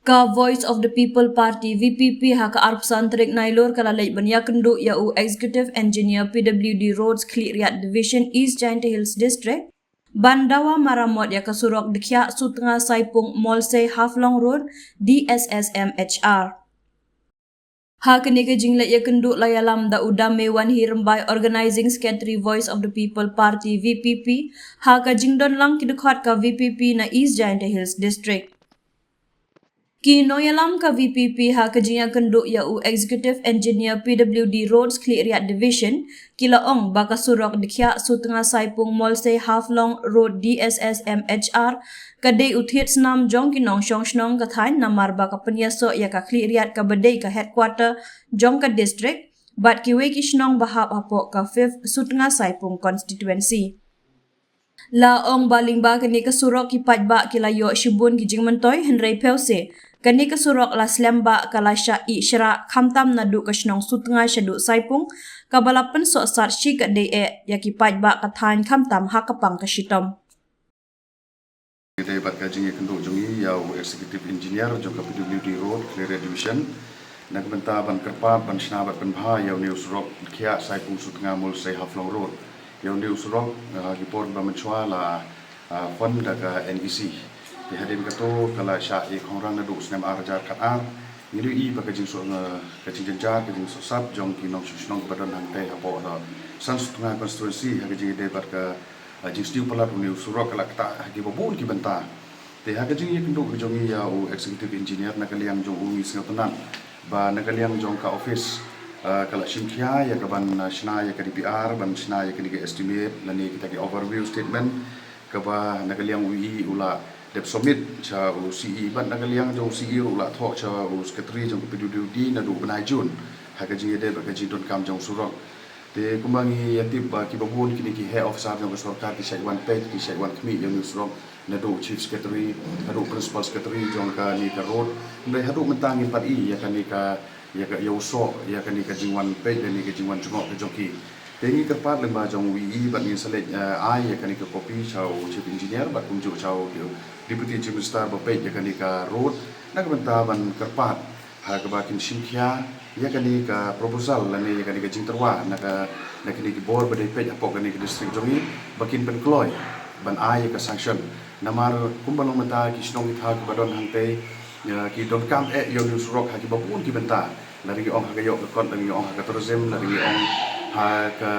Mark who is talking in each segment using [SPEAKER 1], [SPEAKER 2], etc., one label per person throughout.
[SPEAKER 1] Ka Voice of the People Party VPP ha ka arp santrik nailor kala lay banya kendo ya u Executive Engineer PWD Roads Clear Division East Giant Hills District Bandawa Maramot ya kasurok dikya sutnga saipung Molse Haflong Road DSSMHR. Ha kini ke jinglet ya kenduk layalam da udame wan hirembai Organizing Secretary Voice of the People Party VPP ha ka jingdon lang kidukhat ka VPP na East Giant Hills District. Kino yalam ka VPP ha kajinya kenduk ya u Executive Engineer PWD Roads Clear Division kilaong baka surok dikya sutnga saipung Molse Haflong Road DSSMHR kadai uthit snam jong kinong shong shnong kathain namar baka penyaso ya ka clear ka bedai ka headquarter jong ka district bat kiwe kishnong bahap apo ka 5th sutnga saipung constituency. La ong baling ba kani ka surok kipat ba kilayo shibun kijing mentoy Henry Pelse kani ka surok la slemba kala sya isyra khamtam nadu kashnong sutnga syadu saipung kabalapan so sat shi ka de ya kipat ba kathan khamtam hakapang ka shitom.
[SPEAKER 2] Kita bat kajing kenduk jongi yau Executive Engineer jong ka PWD Road Clear Division nak benta ban kerpat ban snabat ban bha yau new surok khia saipung sutnga Molse Haflong Road yang di usurok gipor bamchwa la fund daga NEC di hadin kato kala sya ek orang nadu snem arjar katar ngilu i bakajing so kajing jenjar kajing so sap jong kinong susnong badan hangte apo da sanstuna constituency hagajing de barka jing stiu palat uni usurok kala kata hagi babun ki benta te hagajing ye kendu jongi ya u executive engineer nakaliang jong umi singotanan ba nakaliang jong ka office kalau simkia ya kaban shna ya ka DPR ban shna ya ka estimate lani kita ki overview statement kaba nakaliang ui ula dep submit cha u CE ban nakaliang jong CE ula thok cha u secretary jong PWD na du banai jun ha ka jinge de ba ka jidon kam jong surok te kumbangi yatib ba ki babun kini ki head officer jong sarkar ki shaiwan page ki shaiwan kmi jong surok na du chief secretary adu principal secretary jong ka ni ka road ndai hadu mentangin pat i ya ka ni ka ya ka yauso ya ka ni ka jingwan pe ni ka jingwan jungok ka joki tengi kerpat lemba jong wi bat ni select ai ya ka ni ka copy chau chief engineer bat kunju chau deputy chief minister ba pe ya ka ni ka road nak benta ban kerpat ha ka bakin simkhia ya ka ni ka proposal lani ya ka ni ka jingterwa nak ni ki board ba dei pe apok ka ni ka district jongi bakin pen kloy ban ai ka sanction namar kumbalong mata ki snong itha ka badon hangte ki don kam yo news rock ha ki babun ki benta lari ong ha yo ka kon lari ong ha ka tourism lari ong ha ka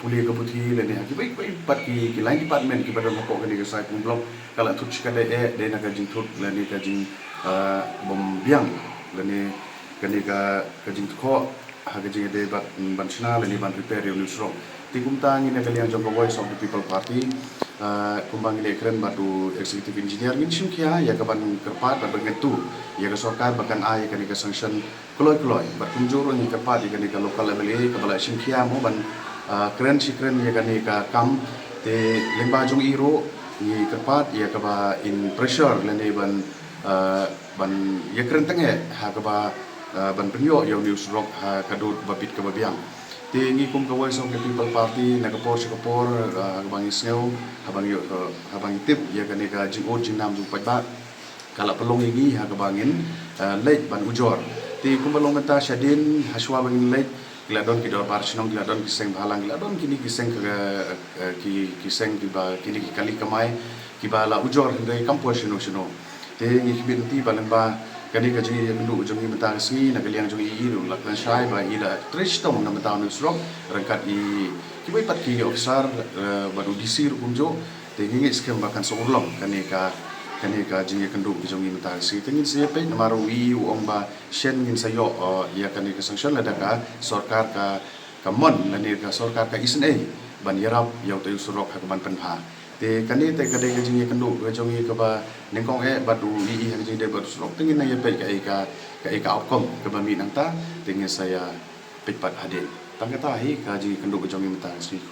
[SPEAKER 2] puli ka puthi lani ha ki baik pat ki lain department ki badon ko ka ni ka sai pung blok kala thut ka de na ka jing thut lani ka jing bom biang lani ka ni ka jing ko ha ka jing de ban chna lani ban prepare yo news rock ti kumta ni na kaliang jong Voice of the People Party kumbang ile keren batu executive engineer ngin simkia ya kaban kerpat ba bengetu ya ka sarkar bakan ai ka ni ka sanction kloy bat kunjur ni kerpat ya ka ni ka local level e ka bala simkia mo ban keren si keren ya ka ni ka kam te lemba jong iro ni kerpat ya ka ba in pressure lene ban ya keren tenge ha ka ba ban penyo yo news rock ha kadut babit ka babiang tingi kum ka Voice of the People Party nakapor habang isngaw habang tip ya kani ka jingod jingnam jung pajba kala pelong igi ha kabangin late ban ujor ti kum balong mata syadin haswa bangin late gladon ki dor barsinong gladon kiseng balang gladon kini kiseng kiseng ki ba kini ki kali kamai ki bala ujor ndai kampus sino tingi binti balemba kani ka jingi mendu jongi mentang singi na kaliang jongi iru laklan shai ba ida trishtom na mentang nu srok rangkat i kibai pat ki officer baru disir kumjo te ngi skem bakan sourlom kani ka jingi kendu jongi mentang si tengin siapa namaru i ong ba shen ngin sayo ya kani ka sanction la daga sarkar ka mon lani ka sarkar ka isne ban yarap yau te surok ha ban penha te kani te kadai ka jingi kendu ka jongi ka ba nengkong batu i ha jingi de batu surok tengin na ya pe ka outcome ka ba mi nang ta tengin saya pepat hadir tangkata hi ka jingi kendu ka jongi mentang si